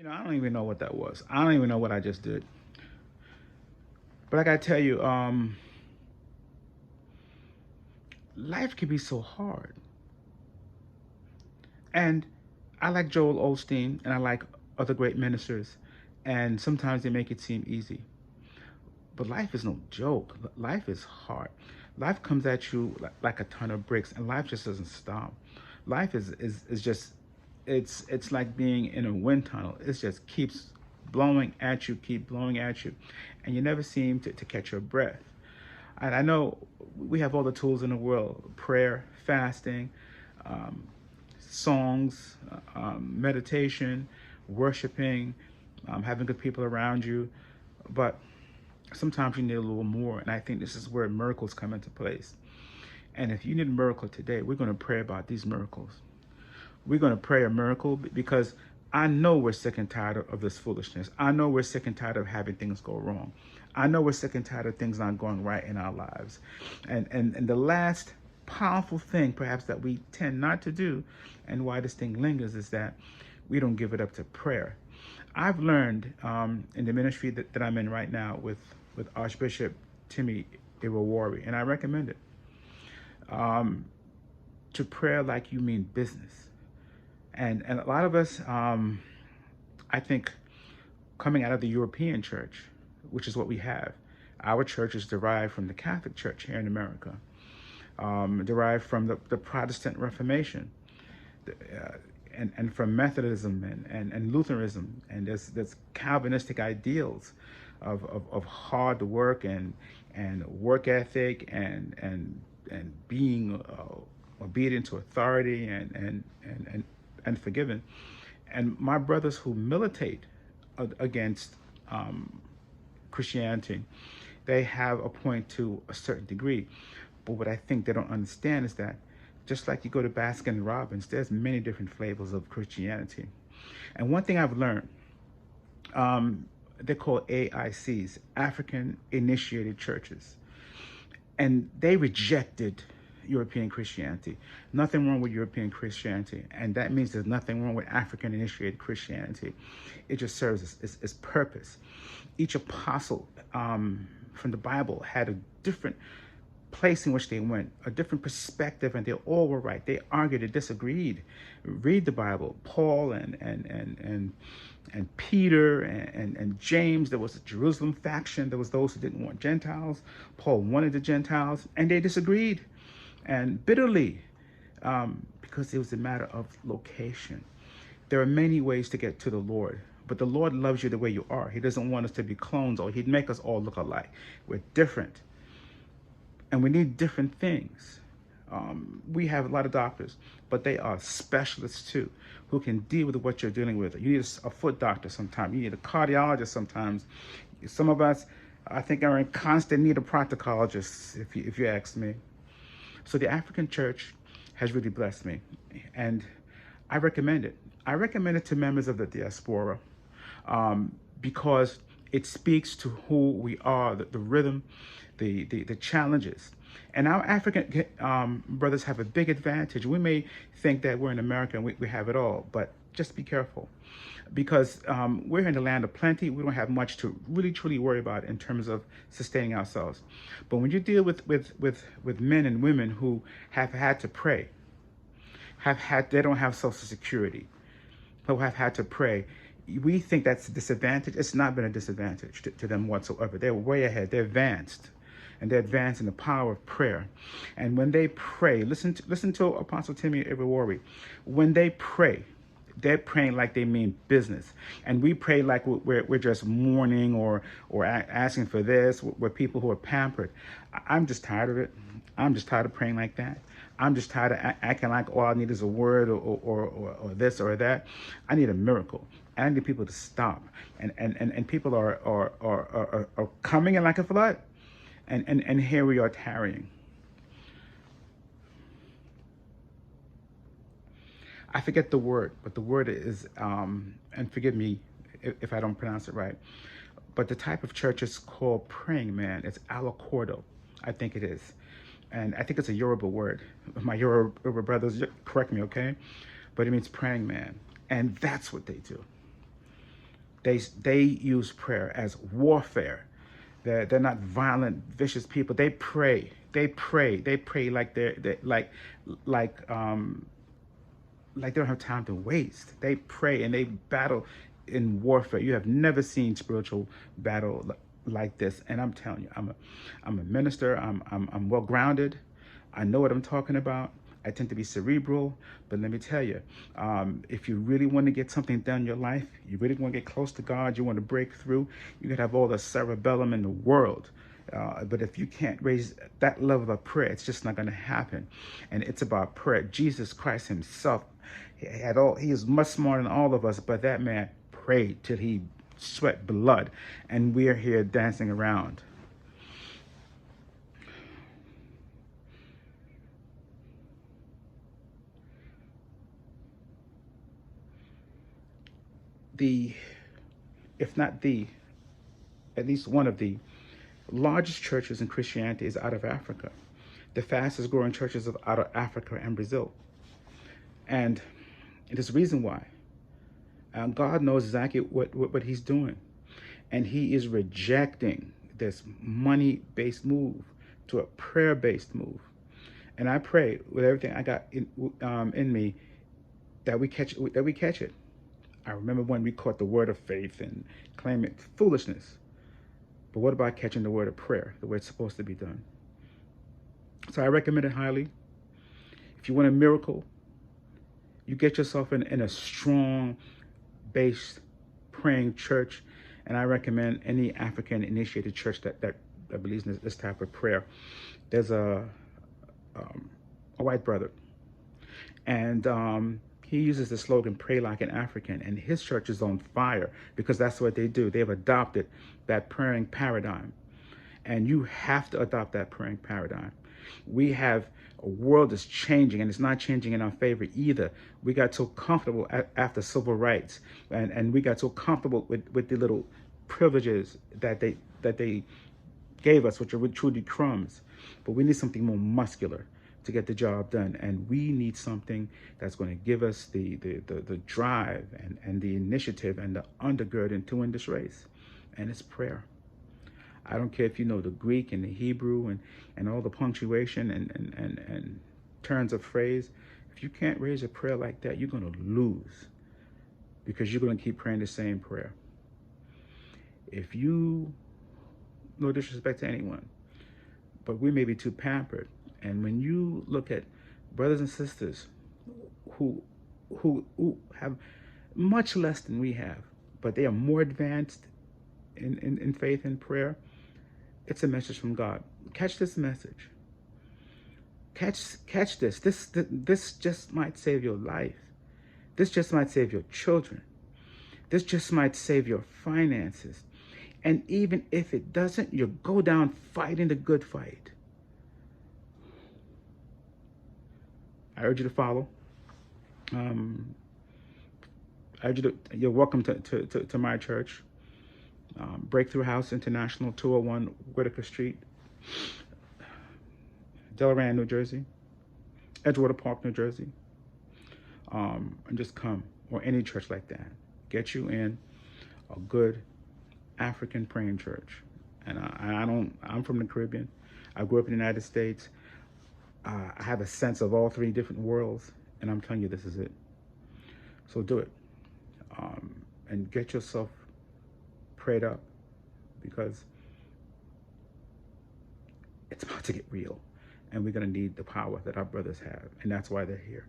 I don't even know what that was. I don't even know what I just did. But I gotta tell you, life can be so hard. And I like Joel Osteen and I like other great ministers, and sometimes they make it seem easy. But life is no joke. Life is hard. Life comes at you like a ton of bricks, and life just doesn't stop. Life is just it's like being in a wind tunnel. It just keeps blowing at you, keep blowing at you, and you never seem to catch your breath. And I know we have all the tools in the world: prayer, fasting, um, songs, meditation, worshiping, having good people around you. But sometimes you need a little more. And I think this is where miracles come into place. And if you need a miracle today, we're going to pray about these miracles. We're going to pray a miracle because I know we're sick and tired of this foolishness. I know we're sick and tired of having things go wrong. I know we're sick and tired of things not going right in our lives. And the last powerful thing perhaps that we tend not to do, and why this thing lingers, is that we don't give it up to prayer. I've learned in the ministry that I'm in right now with Archbishop Timmy Iwawari, and I recommend it, to pray like you mean business. And a lot of us, I think, coming out of the European church, which is what we have, our church is derived from the Catholic Church here in America, derived from the Protestant Reformation, and from Methodism and Lutheranism, and there's Calvinistic ideals of hard work and work ethic and being obedient to authority and forgiven. And my brothers who militate against Christianity, they have a point to a certain degree. But what I think they don't understand is that just like you go to Baskin Robbins, there's many different flavors of Christianity. And one thing I've learned, they're called AICs, African Initiated Churches. And they rejected European Christianity. Nothing wrong with European Christianity. And that means there's nothing wrong with African Initiated Christianity. It just serves its purpose. Each apostle from the Bible had a different place in which they went, a different perspective, and they all were right. They argued, they disagreed. Read the Bible. Paul and Peter and James. There was a Jerusalem faction. There was those who didn't want Gentiles. Paul wanted the Gentiles, and they disagreed, and bitterly, because it was a matter of location. There are many ways to get to the Lord, but the Lord loves you the way you are. He doesn't want us to be clones, or he'd make us all look alike. We're different. And we need different things. We have a lot of doctors, but they are specialists too, who can deal with what you're dealing with. You need a foot doctor sometimes. You need a cardiologist sometimes. Some of us, I think, are in constant need of proctologists, if you ask me. So the African church has really blessed me, and I recommend it. I recommend it to members of the diaspora, because it speaks to who we are, the rhythm, the challenges. And our African brothers have a big advantage. We may think that we're in America and we have it all, but just be careful, because we're in the land of plenty. We don't have much to really truly worry about in terms of sustaining ourselves. But when you deal with men and women who have had to pray, they don't have Social Security, who have had to pray, we think that's a disadvantage. It's not been a disadvantage to them whatsoever. They're way ahead. They're advanced. And they're advanced in the power of prayer. And when they pray, listen to Apostle Timmy Iwawari. When they pray, they're praying like they mean business. And we pray like we're just mourning or asking for this. We're people who are pampered. I'm just tired of it. I'm just tired of praying like that. I'm just tired of acting like all I need is a word or this or that. I need a miracle. I need people to stop. And people are coming in like a flood. And here we are tarrying. I forget the word, but the word is, and forgive me if I don't pronounce it right, but the type of church is called praying man. It's alacordo, I think it is. And I think it's a Yoruba word. My Yoruba brothers, correct me, okay? But it means praying man. And that's what they do. They use prayer as warfare. They're not violent, vicious people. They pray. They pray. They pray like they're like like they don't have time to waste. They pray and they battle in warfare. You have never seen spiritual battle like this. And I'm telling you, I'm a minister. I'm well grounded. I know what I'm talking about. I tend to be cerebral, but let me tell you, if you really want to get something done in your life, you really want to get close to God, you want to break through, you can have all the cerebellum in the world. But if you can't raise that level of prayer, it's just not going to happen. And it's about prayer. Jesus Christ himself, he is much smarter than all of us, but that man prayed till he sweat blood, and we're here dancing around. The, if not the, at least one of the largest churches in Christianity is out of Africa. The fastest growing churches of out of Africa and Brazil. And there's a reason why. God knows exactly what he's doing. And he is rejecting this money-based move to a prayer-based move. And I pray with everything I got in me that we catch it. I remember when we caught the word of faith and claim it foolishness. But what about catching the word of prayer, the way it's supposed to be done? So I recommend it highly. If you want a miracle, you get yourself in a strong-based praying church. And I recommend any African-initiated church that believes in this type of prayer. There's a white brother, and he uses the slogan, pray like an African, and his church is on fire because that's what they do. They've adopted that praying paradigm, and you have to adopt that praying paradigm. We have a world that's changing, and it's not changing in our favor either. We got so comfortable after civil rights, and we got so comfortable with the little privileges that they gave us, which are truly crumbs. But we need something more muscular to get the job done, and we need something that's going to give us the drive and the initiative and the undergirding to win this race, and it's prayer. I don't care if you know the Greek and the Hebrew and all the punctuation and turns of phrase. If you can't raise a prayer like that, you're going to lose, because you're going to keep praying the same prayer. If you, no disrespect to anyone, but we may be too pampered. And when you look at brothers and sisters who have much less than we have, but they are more advanced in faith and prayer, it's a message from God. Catch this message. Catch this. This just might save your life. This just might save your children. This just might save your finances. And even if it doesn't, you go down fighting the good fight. I urge you to follow. I urge you to, you're welcome to my church. Breakthrough House International, 201 Whitaker Street, Delran, New Jersey, Edgewater Park, New Jersey. And just come, or any church like that. Get you in a good African praying church. And I'm from the Caribbean. I grew up in the United States. I have a sense of all three different worlds, and I'm telling you, this is it. So do it. And get yourself prayed up, because it's about to get real, and we're going to need the power that our brothers have, and that's why they're here.